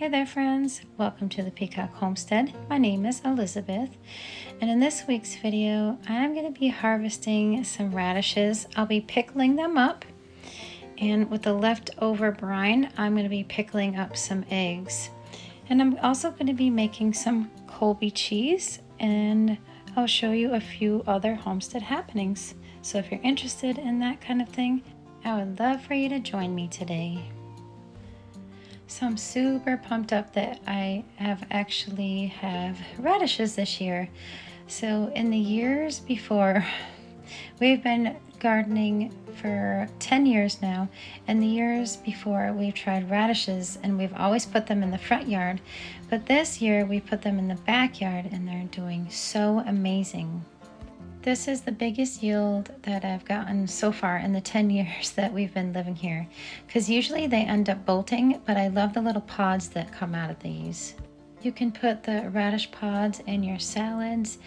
Hey there friends, welcome to the Peacock Homestead. My name is Elizabeth, and in this week's video I'm going to be harvesting some radishes. I'll be pickling them up, and with the leftover brine I'm going to be pickling up some eggs. And I'm also going to be making some Colby cheese, and I'll show you a few other homestead happenings. So if you're interested in that kind of thing, I would love for you to join me today. So I'm super pumped up that I have radishes this year. So in the years before, we've been gardening for 10 years now, and the years before we've tried radishes and we've always put them in the front yard, but this year we put them in the backyard and they're doing so amazing. This is the biggest yield that I've gotten so far in the 10 years that we've been living here, because usually they end up bolting, but I love the little pods that come out of these. You can put the radish pods in your salads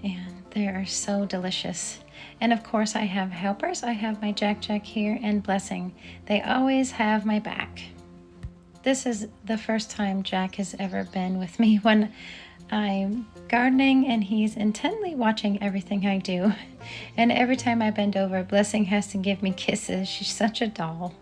and they are so delicious. And of course I have helpers. I have my Jack here and Blessing. They always have my back. This is the first time Jack has ever been with me when I'm gardening, and he's intently watching everything I do. And every time I bend over, Blessing has to give me kisses. She's such a doll.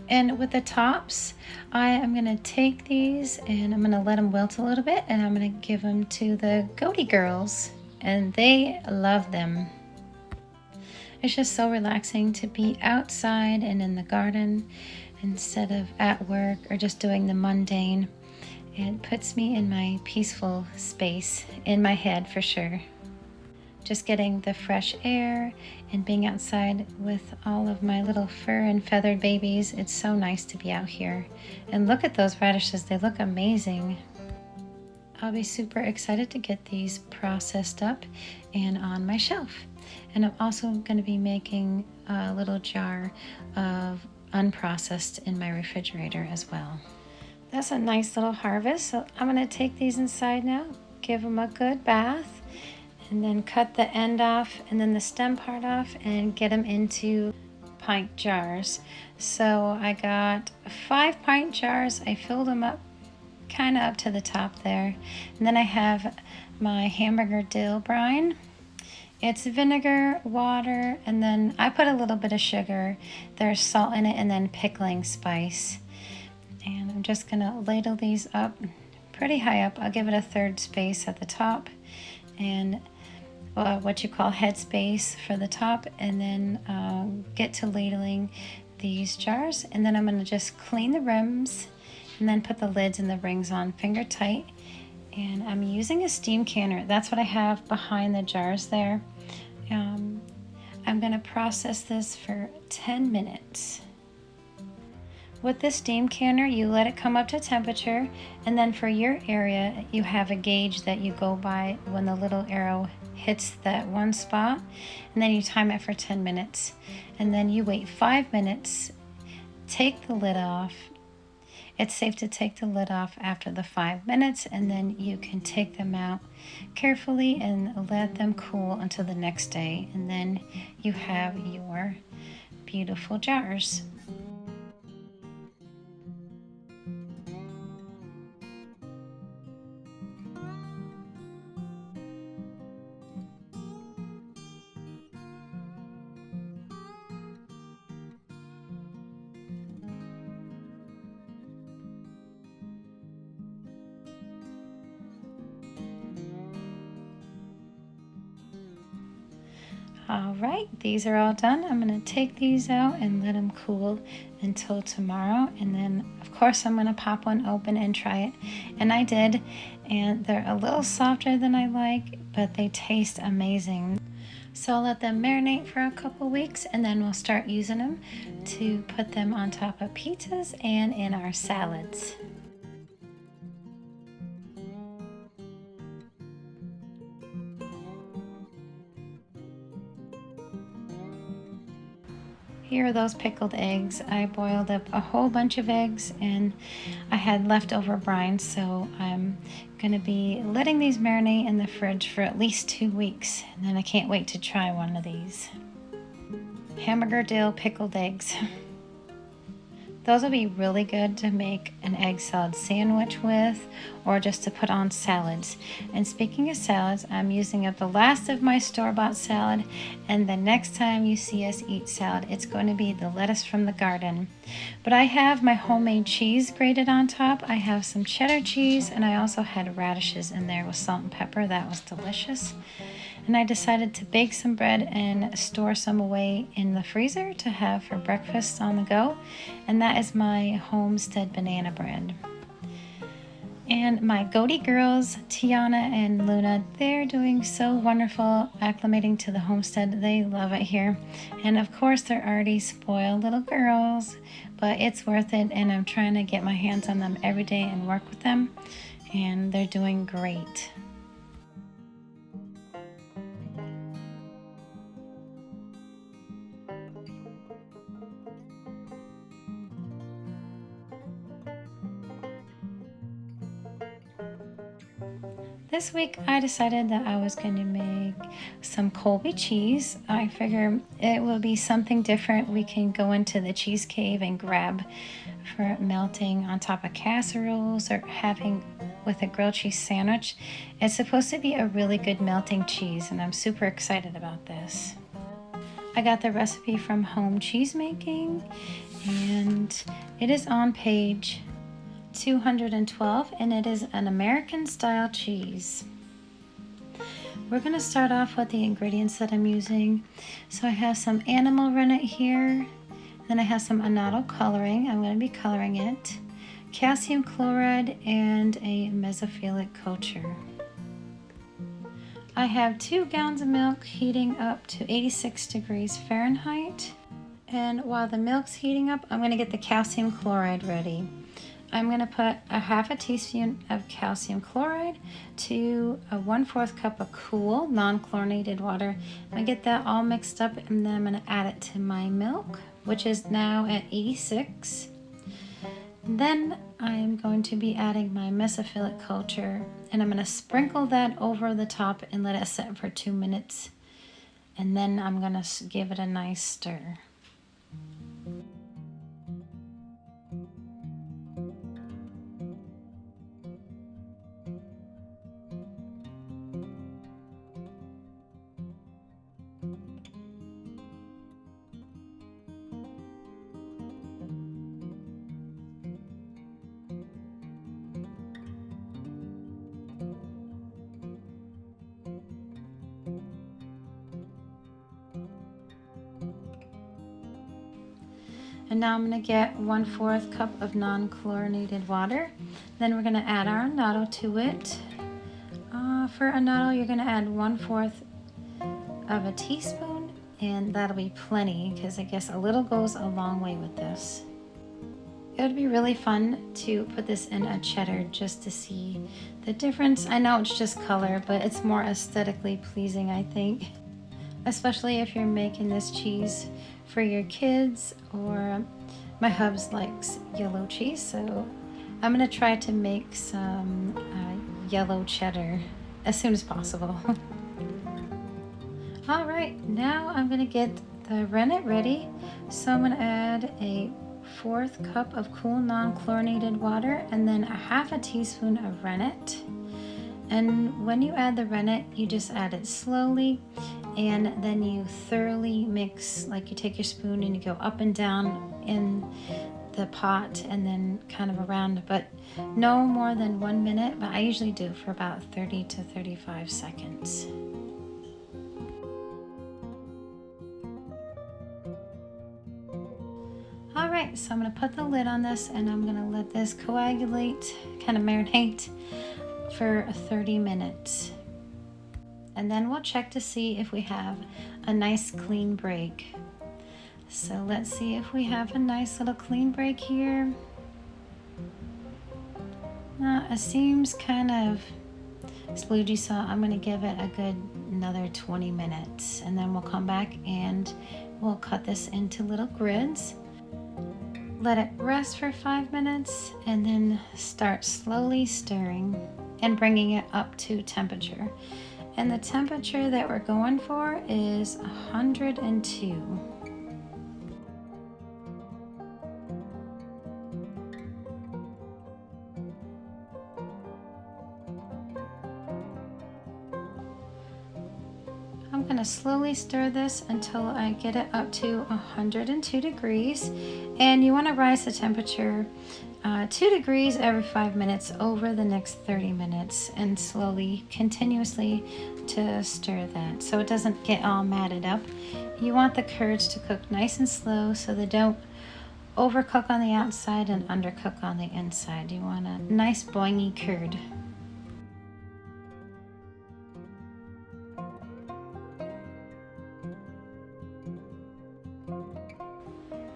And with the tops, I am going to take these and I'm going to let them wilt a little bit, and I'm going to give them to the goaty girls, and they love them. It's just so relaxing to be outside and in the garden instead of at work or just doing the mundane. It puts me in my peaceful space in my head for sure. Just getting the fresh air and being outside with all of my little fur and feathered babies. It's so nice to be out here. And look at those radishes, they look amazing. I'll be super excited to get these processed up and on my shelf. And I'm also going to be making a little jar of unprocessed in my refrigerator as well. That's a nice little harvest. So I'm going to take these inside now, give them a good bath, and then cut the end off and then the stem part off and get them into pint jars. So I got 5 pint jars. I filled them up kind of up to the top there. And then I have my hamburger dill brine. It's vinegar, water, and then I put a little bit of sugar. There's salt in it, and then pickling spice. And I'm just gonna ladle these up pretty high up. I'll give it a third space at the top and what you call head space for the top, and then get to ladling these jars. And then I'm gonna just clean the rims and then put the lids and the rings on finger tight. And I'm using a steam canner. That's what I have behind the jars there. I'm gonna process this for 10 minutes. With this steam canner, you let it come up to temperature, and then for your area, you have a gauge that you go by when the little arrow hits that one spot, and then you time it for 10 minutes. And then you wait 5 minutes, take the lid off. It's safe to take the lid off after the 5 minutes, and then you can take them out carefully and let them cool until the next day. And then you have your beautiful jars. All right, these are all done. I'm going to take these out and let them cool until tomorrow. And then, of course, I'm going to pop one open and try it. And I did, and they're a little softer than I like, but they taste amazing. So I'll let them marinate for a couple weeks, and then we'll start using them to put them on top of pizzas and in our salads. Here are those pickled eggs. I boiled up a whole bunch of eggs and I had leftover brine, so I'm gonna be letting these marinate in the fridge for at least 2 weeks, and then I can't wait to try one of these. Hamburger dill pickled eggs. Those would be really good to make an egg salad sandwich with, or just to put on salads. And speaking of salads, I'm using up the last of my store-bought salad, and the next time you see us eat salad, it's going to be the lettuce from the garden. But I have my homemade cheese grated on top. I have some cheddar cheese, and I also had radishes in there with salt and pepper. That was delicious. And I decided to bake some bread and store some away in the freezer to have for breakfast on the go. And that is my Homestead banana bread. And my goatee girls, Tiana and Luna, they're doing so wonderful acclimating to the homestead. They love it here. And of course, they're already spoiled little girls, but it's worth it. And I'm trying to get my hands on them every day and work with them. And they're doing great. This week I decided that I was going to make some Colby cheese. I figure it will be something different. We can go into the cheese cave and grab for melting on top of casseroles or having with a grilled cheese sandwich. It's supposed to be a really good melting cheese, and I'm super excited about this. I got the recipe from Home Cheese Making, and it is on page 212, and it is an American style cheese. We're going to start off with the ingredients that I'm using. So I have some animal rennet here, then I have some annatto coloring. I'm going to be coloring it, calcium chloride, and a mesophilic culture. I have 2 gallons of milk heating up to 86 degrees Fahrenheit, and while the milk's heating up, I'm going to get the calcium chloride ready. I'm going to put a half a teaspoon of calcium chloride to a 1/4 cup of cool non-chlorinated water. I get that all mixed up, and then I'm going to add it to my milk, which is now at 86. Then I'm going to be adding my mesophilic culture, and I'm going to sprinkle that over the top and let it set for 2 minutes. And then I'm going to give it a nice stir. And now I'm going to get 1/4 cup of non-chlorinated water. Then we're going to add our annatto to it. For annatto, you're going to add 1/4 of a teaspoon, and that'll be plenty because I guess a little goes a long way with this. It would be really fun to put this in a cheddar just to see the difference. I know it's just color, but it's more aesthetically pleasing, I think. Especially if you're making this cheese for your kids, or my hubs likes yellow cheese, so I'm gonna try to make some yellow cheddar as soon as possible. All right, now I'm gonna get the rennet ready. So I'm gonna add a 1/4 cup of cool non-chlorinated water, and then a half a teaspoon of rennet. And when you add the rennet, you just add it slowly, and then you thoroughly mix, like you take your spoon and you go up and down in the pot and then kind of around, but no more than 1 minute, but I usually do for about 30 to 35 seconds. All right, so I'm gonna put the lid on this, and I'm gonna let this coagulate, kind of marinate for 30 minutes. And then we'll check to see if we have a nice clean break. So let's see if we have a nice little clean break here. Now it seems kind of sploogey, so I'm going to give it a good another 20 minutes, and then we'll come back and we'll cut this into little grids. Let it rest for 5 minutes, and then start slowly stirring and bringing it up to temperature. And the temperature that we're going for is 102. to slowly stir this until I get it up to 102 degrees. And you want to rise the temperature 2 degrees every 5 minutes over the next 30 minutes, and slowly, continuously to stir that so it doesn't get all matted up. You want the curds to cook nice and slow so they don't overcook on the outside and undercook on the inside. You want a nice boingy curd.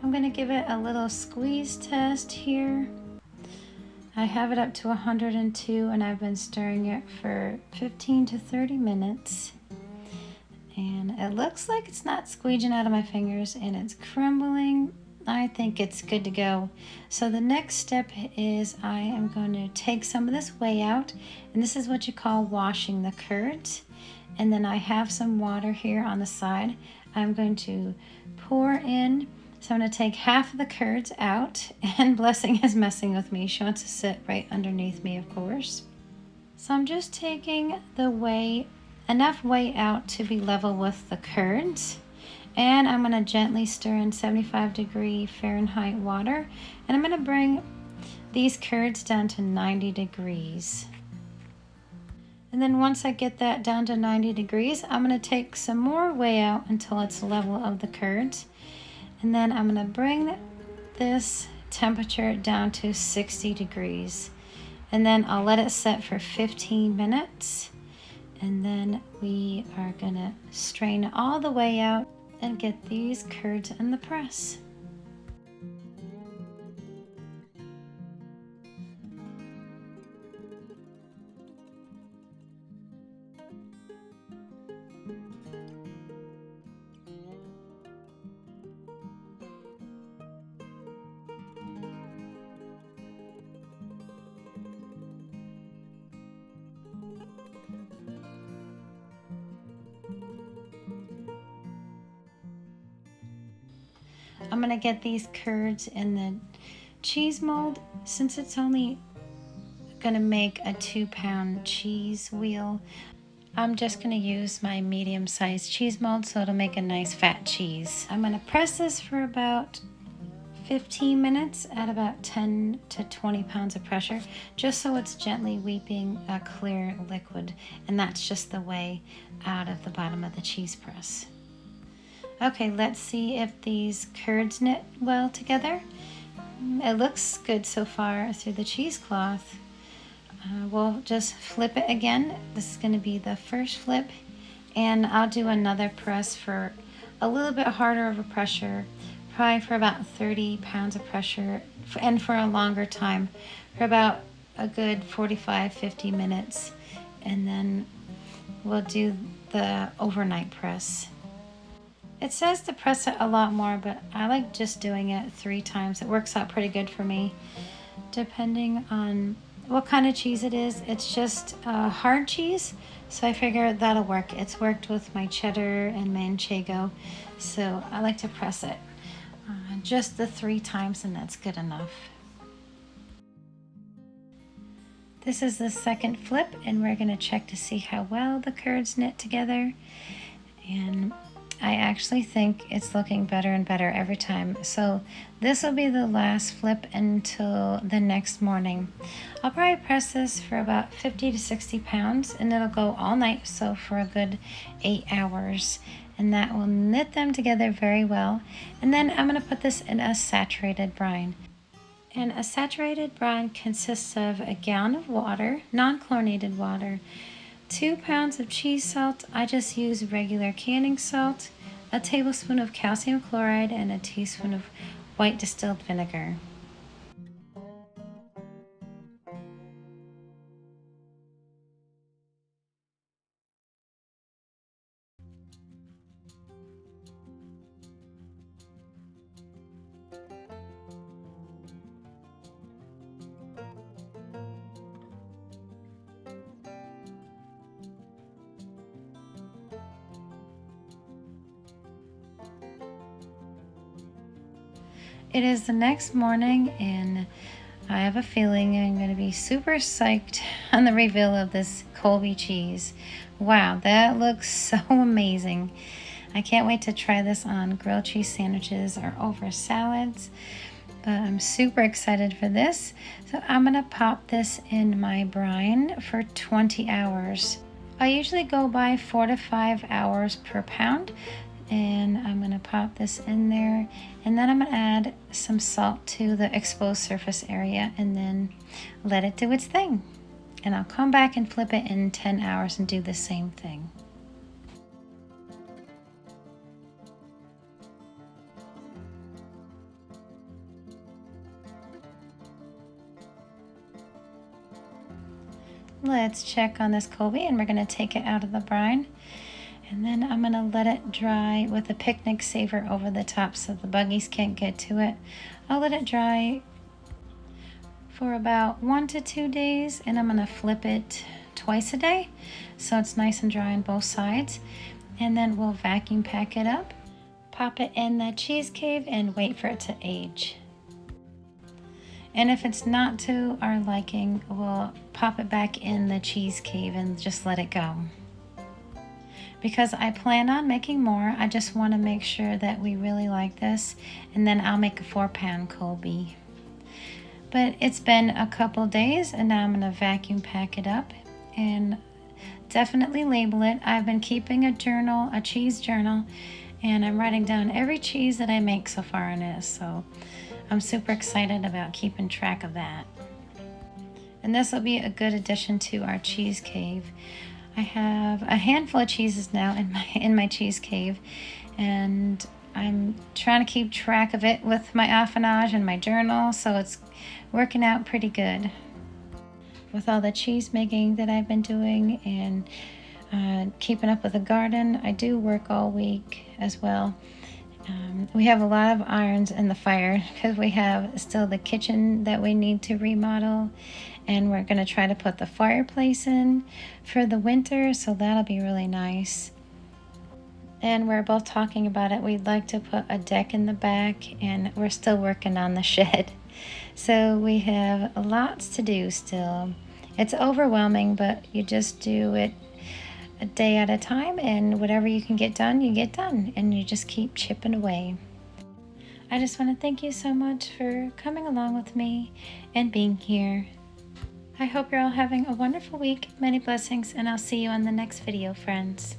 I'm going to give it a little squeeze test here. I have it up to 102 and I've been stirring it for 15 to 30 minutes. And it looks like it's not squeeging out of my fingers and it's crumbling. I think it's good to go. So the next step is I am going to take some of this whey out, and this is what you call washing the curds. And then I have some water here on the side. I'm going to pour in. So I'm going to take half of the curds out, and Blessing is messing with me. She wants to sit right underneath me, of course. So I'm just taking the whey, enough whey out to be level with the curds. And I'm going to gently stir in 75-degree Fahrenheit water. And I'm going to bring these curds down to 90 degrees. And then once I get that down to 90 degrees, I'm going to take some more whey out until it's level of the curds. And then I'm going to bring this temperature down to 60 degrees. And then I'll let it set for 15 minutes. And then we are going to strain all the way out and get these curds in the press. I'm going to get these curds in the cheese mold. Since it's only going to make a 2-pound cheese wheel, I'm just going to use my medium-sized cheese mold so it'll make a nice fat cheese. I'm going to press this for about 15 minutes at about 10 to 20 pounds of pressure, just so it's gently weeping a clear liquid, and that's just the way out of the bottom of the cheese press. Okay, let's see if these curds knit well together. It looks good so far through the cheesecloth. We'll just flip it again. This is going to be the first flip, and I'll do another press for a little bit harder of a pressure, probably for about 30 pounds of pressure, and for a longer time, for about a good 45-50 minutes, and then we'll do the overnight press. It says to press it a lot more, but I like just doing it 3 times. It works out pretty good for me, depending on what kind of cheese it is. It's just hard cheese, so I figure that'll work. It's worked with my cheddar and manchego, so I like to press it just the 3 times, and that's good enough. This is the second flip, and we're going to check to see how well the curds knit together. And I actually think it's looking better and better every time. So this will be the last flip until the next morning. I'll probably press this for about 50 to 60 pounds, and it'll go all night, so for a good 8 hours. And that will knit them together very well. And then I'm going to put this in a saturated brine. And a saturated brine consists of a gallon of water, non-chlorinated water, 2 pounds of cheese salt. I just use regular canning salt, a tablespoon of calcium chloride, and a teaspoon of white distilled vinegar. It is the next morning, and I have a feeling I'm going to be super psyched on the reveal of this Colby cheese. Wow, that looks so amazing. I can't wait to try this on grilled cheese sandwiches or over salads. But I'm super excited for this. So I'm gonna pop this in my brine for 20 hours. I usually go by 4 to 5 hours per pound. And I'm gonna pop this in there, and then I'm gonna add some salt to the exposed surface area and then let it do its thing. And I'll come back and flip it in 10 hours and do the same thing. Let's check on this Colby, and we're gonna take it out of the brine. And then I'm gonna let it dry with a picnic saver over the top so the buggies can't get to it. I'll let it dry for about 1 to 2 days, and I'm gonna flip it twice a day so it's nice and dry on both sides. And then we'll vacuum pack it up, pop it in the cheese cave, and wait for it to age. And if it's not to our liking, we'll pop it back in the cheese cave and just let it go. Because I plan on making more, I just want to make sure that we really like this, and then I'll make a 4-pound Colby. But it's been a couple days, and now I'm going to vacuum pack it up and definitely label it. I've been keeping a journal, a cheese journal, and I'm writing down every cheese that I make so far in this, so I'm super excited about keeping track of that. And this will be a good addition to our cheese cave. I have a handful of cheeses now in my cheese cave, and I'm trying to keep track of it with my affinage and my journal, so it's working out pretty good. With all the cheese making that I've been doing and keeping up with the garden, I do work all week as well. We have a lot of irons in the fire because we have still the kitchen that we need to remodel, and we're going to try to put the fireplace in for the winter, so that'll be really nice. And we're both talking about it. We'd like to put a deck in the back, and we're still working on the shed. So we have lots to do still. It's overwhelming, but you just do it a day at a time, and whatever you can get done, you get done, and you just keep chipping away. I just want to thank you so much for coming along with me and being here. I hope you're all having a wonderful week. Many blessings, and I'll see you on the next video, friends.